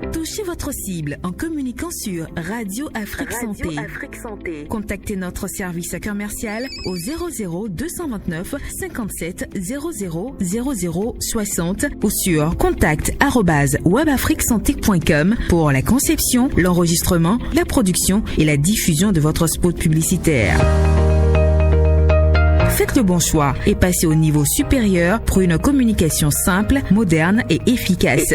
Touchez votre cible en communiquant sur Radio Afrique Santé. Contactez notre service commercial au 00 229 57 00 00 60 ou sur contact@webafriquesanté.com pour la conception, l'enregistrement, la production et la diffusion de votre spot publicitaire. Faites le bon choix et passez au niveau supérieur pour une communication simple, moderne et efficace.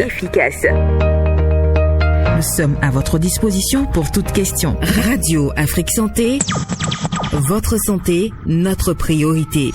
Nous sommes à votre disposition pour toute question. Radio Afrique Santé, votre santé, notre priorité.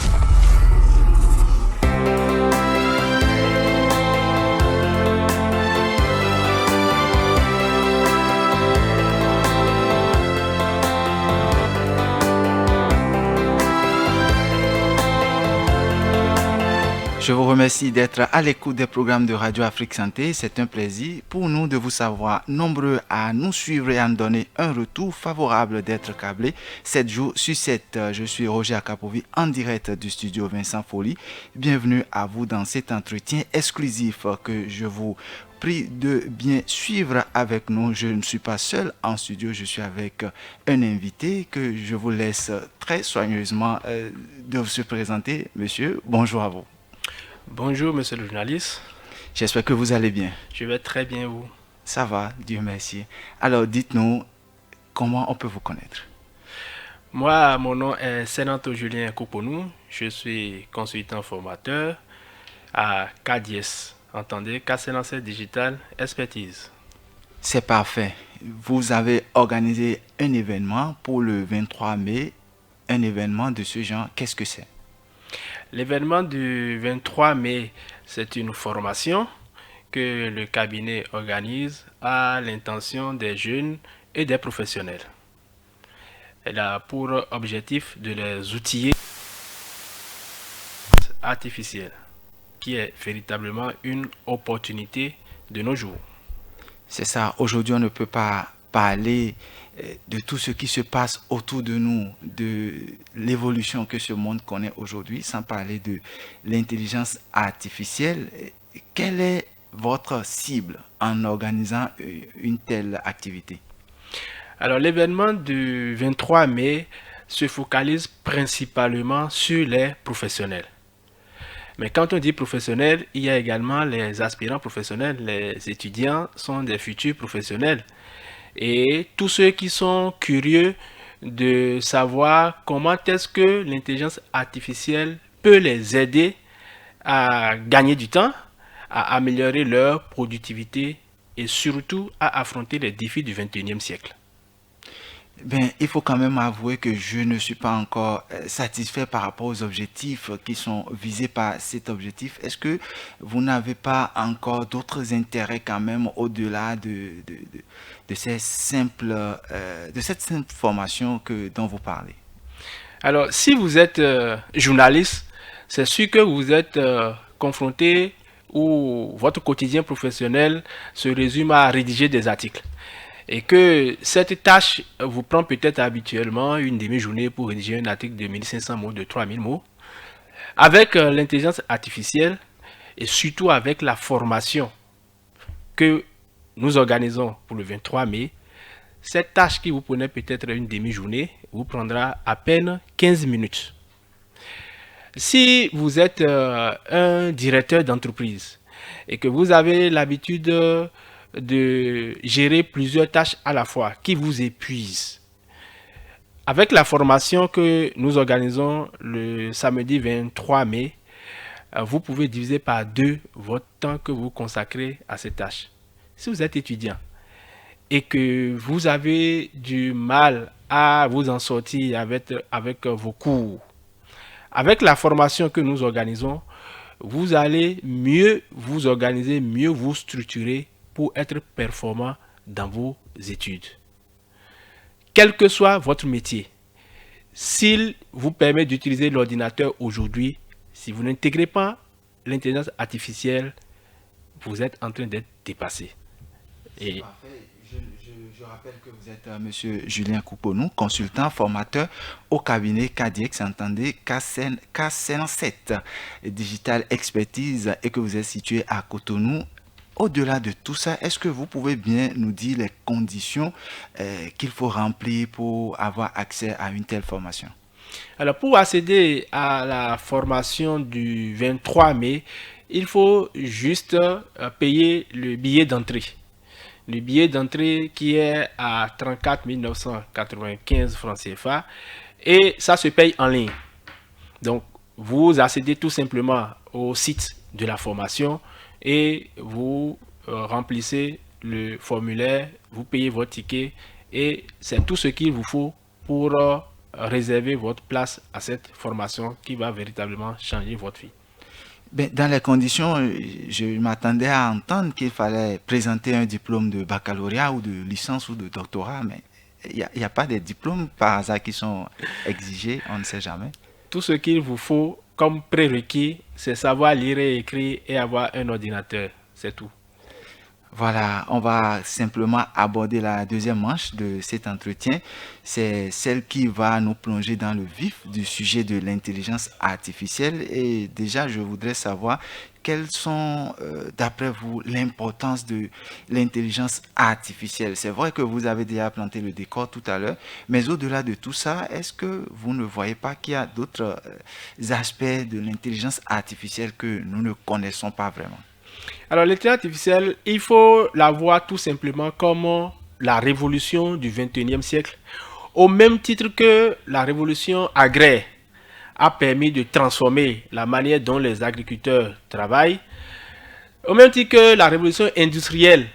Je vous remercie d'être à l'écoute des programmes de Radio Afrique Santé. C'est un plaisir pour nous de vous savoir nombreux à nous suivre et à nous donner un retour favorable d'être câblés 7 jours sur 7. Je suis Roger Akapovi en direct du studio Vincent Folly. Bienvenue à vous dans cet entretien exclusif que je vous prie de bien suivre avec nous. Je ne suis pas seul en studio, je suis avec un invité que je vous laisse très soigneusement de se présenter. Monsieur, bonjour à vous. Bonjour, monsieur le journaliste. J'espère que vous allez bien. Je vais très bien, vous. Ça va, Dieu merci. Alors, dites-nous, comment on peut vous connaître? Moi, mon nom est Sénato Julien Kouponou. Je suis consultant formateur à CADIES. Entendez, Casse Digital Expertise. C'est parfait. Vous avez organisé un événement pour le 23 mai. Un événement de ce genre, qu'est-ce que c'est? L'événement du 23 mai, c'est une formation que le cabinet organise à l'intention des jeunes et des professionnels. Elle a pour objectif de les outiller artificielle, qui est véritablement une opportunité de nos jours. C'est ça. Aujourd'hui, on ne peut pas parler de tout ce qui se passe autour de nous, de l'évolution que ce monde connaît aujourd'hui, sans parler de l'intelligence artificielle. Quelle est votre cible en organisant une telle activité? Alors, l'événement du 23 mai se focalise principalement sur les professionnels. Mais quand on dit professionnels, il y a également les aspirants professionnels. Les étudiants sont des futurs professionnels. Et tous ceux qui sont curieux de savoir comment est-ce que l'intelligence artificielle peut les aider à gagner du temps, à améliorer leur productivité et surtout à affronter les défis du 21e siècle. Il faut quand même avouer que je ne suis pas encore satisfait par rapport aux objectifs qui sont visés par cet objectif. Est-ce que vous n'avez pas encore d'autres intérêts quand même au-delà de cette simple formation dont vous parlez? Alors, si vous êtes journaliste, c'est sûr que vous êtes confronté ou votre quotidien professionnel se résume à rédiger des articles. Et que cette tâche vous prend peut-être habituellement une demi-journée pour rédiger un article de 1500 mots, de 3000 mots. Avec l'intelligence artificielle et surtout avec la formation que nous organisons pour le 23 mai, cette tâche qui vous prenait peut-être une demi-journée vous prendra à peine 15 minutes. Si vous êtes un directeur d'entreprise et que vous avez l'habitude de gérer plusieurs tâches à la fois qui vous épuisent. Avec la formation que nous organisons le samedi 23 mai, vous pouvez diviser par 2 votre temps que vous consacrez à ces tâches. Si vous êtes étudiant et que vous avez du mal à vous en sortir avec vos cours, avec la formation que nous organisons, vous allez mieux vous organiser, mieux vous structurer pour être performant dans vos études. Quel que soit votre métier, s'il vous permet d'utiliser l'ordinateur aujourd'hui, si vous n'intégrez pas l'intelligence artificielle, vous êtes en train d'être dépassé. C'est parfait. Je rappelle que vous êtes monsieur Julien Kouponou, consultant, formateur au cabinet CADIES, entendez, K7 Digital Expertise, et que vous êtes situé à Cotonou, au-delà de tout ça, est-ce que vous pouvez bien nous dire les conditions qu'il faut remplir pour avoir accès à une telle formation? Alors, pour accéder à la formation du 23 mai, il faut juste payer le billet d'entrée. Le billet d'entrée qui est à 34 995 francs CFA et ça se paye en ligne. Donc, vous accédez tout simplement au site de la formation et vous remplissez le formulaire, vous payez votre ticket et c'est tout ce qu'il vous faut pour réserver votre place à cette formation qui va véritablement changer votre vie. Ben, dans les conditions, je m'attendais à entendre qu'il fallait présenter un diplôme de baccalauréat ou de licence ou de doctorat, mais il n'y a pas de diplômes par hasard qui sont exigés, on ne sait jamais. Tout ce qu'il vous faut comme prérequis, c'est savoir lire et écrire et avoir un ordinateur, c'est tout. Voilà, on va simplement aborder la deuxième manche de cet entretien. C'est celle qui va nous plonger dans le vif du sujet de l'intelligence artificielle. Et déjà, je voudrais savoir quelles sont, d'après vous, l'importance de l'intelligence artificielle. C'est vrai que vous avez déjà planté le décor tout à l'heure, mais au-delà de tout ça, est-ce que vous ne voyez pas qu'il y a d'autres aspects de l'intelligence artificielle que nous ne connaissons pas vraiment? Alors, l'intelligence artificielle, il faut la voir tout simplement comme la révolution du 21e siècle, au même titre que la révolution agraire a permis de transformer la manière dont les agriculteurs travaillent, au même titre que la révolution industrielle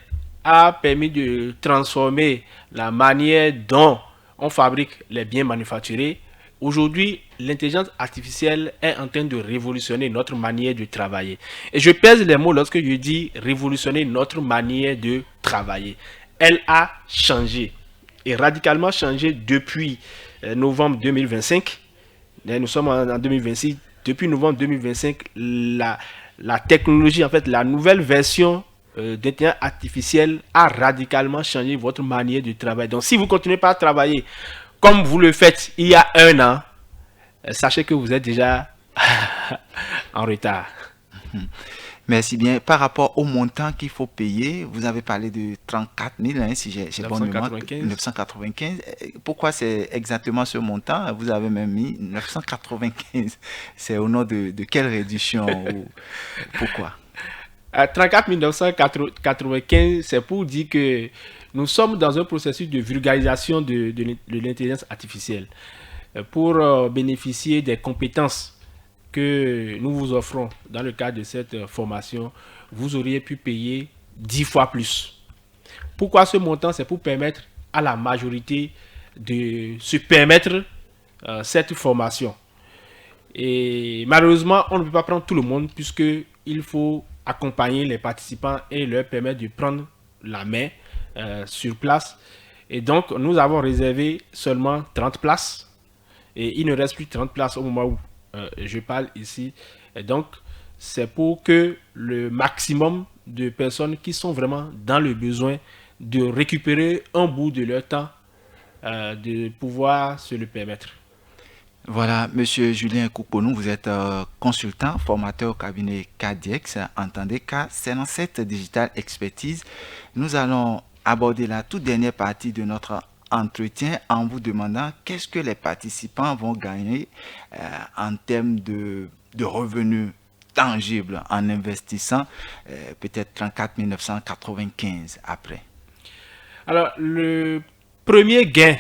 a permis de transformer la manière dont on fabrique les biens manufacturés. Aujourd'hui, l'intelligence artificielle est en train de révolutionner notre manière de travailler. Et je pèse les mots lorsque je dis révolutionner notre manière de travailler. Elle a changé, et radicalement changé depuis novembre 2025. Nous sommes en 2026. Depuis novembre 2025, la technologie, en fait, la nouvelle version d'intelligence artificielle a radicalement changé votre manière de travailler. Donc, si vous continuez pas à travailler comme vous le faites il y a un an, sachez que vous êtes déjà en retard. Merci bien. Par rapport au montant qu'il faut payer, vous avez parlé de 34 000, hein, si j'ai bonne mémoire, 995. Pourquoi c'est exactement ce montant? Vous avez même mis 995. C'est au nom de quelle réduction ou pourquoi? 34 995, c'est pour dire que nous sommes dans un processus de vulgarisation de l'intelligence artificielle. Pour bénéficier des compétences que nous vous offrons dans le cadre de cette formation, vous auriez pu payer 10 fois plus. Pourquoi ce montant? C'est pour permettre à la majorité de se permettre cette formation. Et malheureusement, on ne peut pas prendre tout le monde puisqu'il faut accompagner les participants et leur permettre de prendre la main sur place. Et donc, nous avons réservé seulement 30 places. Et il ne reste plus 30 places au moment où je parle ici. Et donc, c'est pour que le maximum de personnes qui sont vraiment dans le besoin de récupérer un bout de leur temps, de pouvoir se le permettre. Voilà, Monsieur Julien Koukonou, vous êtes consultant, formateur au cabinet CADIEX, entendez K77 Digital Expertise. Nous allons aborder la toute dernière partie de notre entretien en vous demandant qu'est-ce que les participants vont gagner en termes de revenus tangibles en investissant peut-être 34 995 après. Alors, le premier gain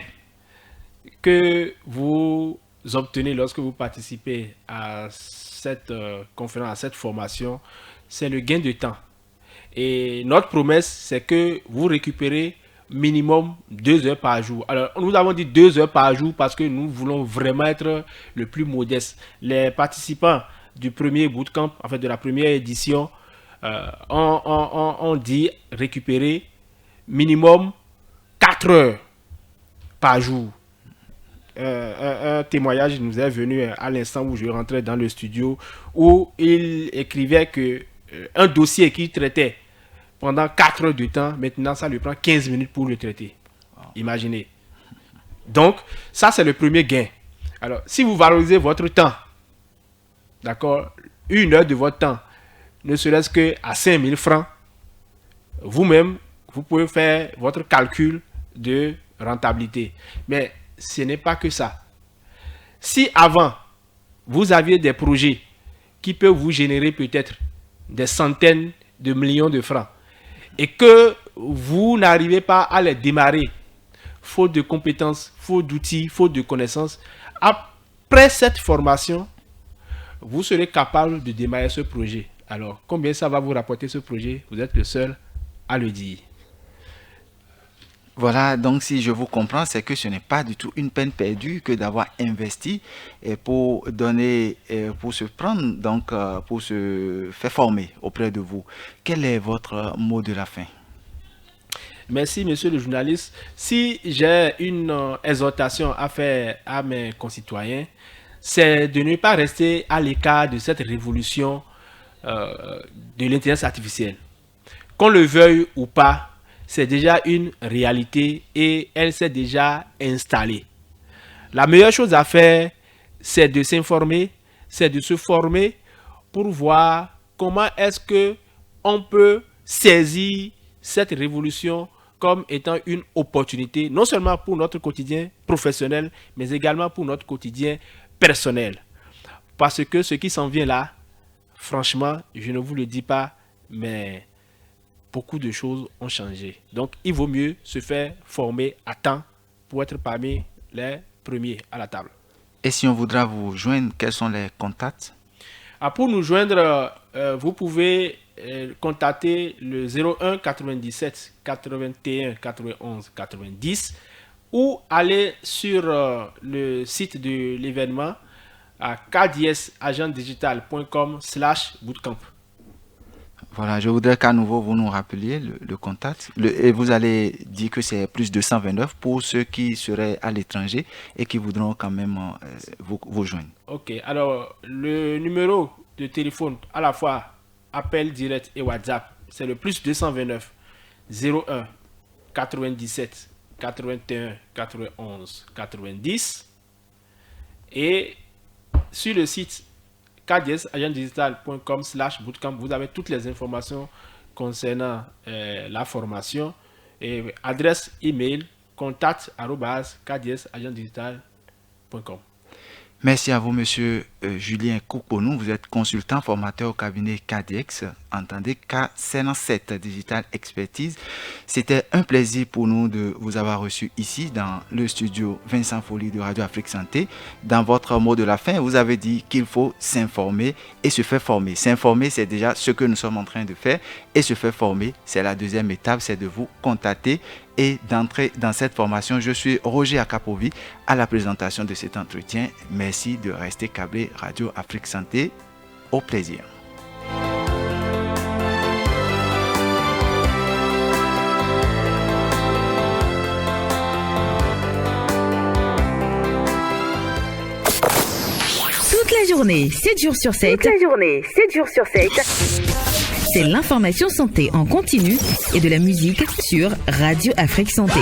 que vous obtenez lorsque vous participez à cette conférence, à cette formation, c'est le gain de temps. Et notre promesse, c'est que vous récupérez minimum 2 heures par jour. Alors, nous avons dit 2 heures par jour parce que nous voulons vraiment être le plus modeste. Les participants du premier bootcamp, en fait de la première édition, ont dit récupérer minimum 4 heures par jour. Un témoignage nous est venu à l'instant où je rentrais dans le studio où il écrivait que un dossier qu'il traitait pendant 4 heures de temps, maintenant ça lui prend 15 minutes pour le traiter. Imaginez. Donc, ça c'est le premier gain. Alors, si vous valorisez votre temps, d'accord, 1 heure de votre temps, ne serait-ce qu'à 5 000 francs, vous-même, vous pouvez faire votre calcul de rentabilité. Mais ce n'est pas que ça. Si avant, vous aviez des projets qui peuvent vous générer peut-être des centaines de millions de francs et que vous n'arrivez pas à les démarrer, faute de compétences, faute d'outils, faute de connaissances, après cette formation, vous serez capable de démarrer ce projet. Alors, combien ça va vous rapporter ce projet? Vous êtes le seul à le dire. Voilà, donc si je vous comprends, c'est que ce n'est pas du tout une peine perdue que d'avoir investi pour donner, pour se prendre, donc pour se faire former auprès de vous. Quel est votre mot de la fin? Merci, monsieur le journaliste. Si j'ai une exhortation à faire à mes concitoyens, c'est de ne pas rester à l'écart de cette révolution de l'intelligence artificielle. Qu'on le veuille ou pas, c'est déjà une réalité et elle s'est déjà installée. La meilleure chose à faire, c'est de s'informer, c'est de se former pour voir comment est-ce que on peut saisir cette révolution comme étant une opportunité, non seulement pour notre quotidien professionnel, mais également pour notre quotidien personnel. Parce que ce qui s'en vient là, franchement, je ne vous le dis pas, mais beaucoup de choses ont changé. Donc, il vaut mieux se faire former à temps pour être parmi les premiers à la table. Et si on voudra vous joindre, quels sont les contacts? Pour nous joindre, vous pouvez contacter le 01 97 81 91 90 ou aller sur le site de l'événement à kdsagentdigital.com/bootcamp. Voilà, je voudrais qu'à nouveau vous nous rappeliez le contact. Et vous allez dire que c'est plus de 129 pour ceux qui seraient à l'étranger et qui voudront quand même vous joindre. Ok, alors le numéro de téléphone à la fois appel direct et WhatsApp, c'est le plus 229 01 97 81 91 90. Et sur le site kdsagentdigital.com/bootcamp, vous avez toutes les informations concernant la formation et adresse email contact@kdsagentdigital.com. Merci à vous, monsieur Julien Koukonou. Vous êtes consultant formateur au cabinet KDX, entendez K7 Digital Expertise. C'était un plaisir pour nous de vous avoir reçu ici dans le studio Vincent Folly de Radio Afrique Santé. Dans votre mot de la fin, vous avez dit qu'il faut s'informer et se faire former. S'informer, c'est déjà ce que nous sommes en train de faire, et se faire former, c'est la deuxième étape, c'est de vous contacter et d'entrer dans cette formation. Je suis Roger Akapovi à la présentation de cet entretien. Merci de rester câblé Radio Afrique Santé. Au plaisir. Toute la journée, 7 jours sur 7. C'est l'information santé en continu et de la musique sur Radio Afrique Santé.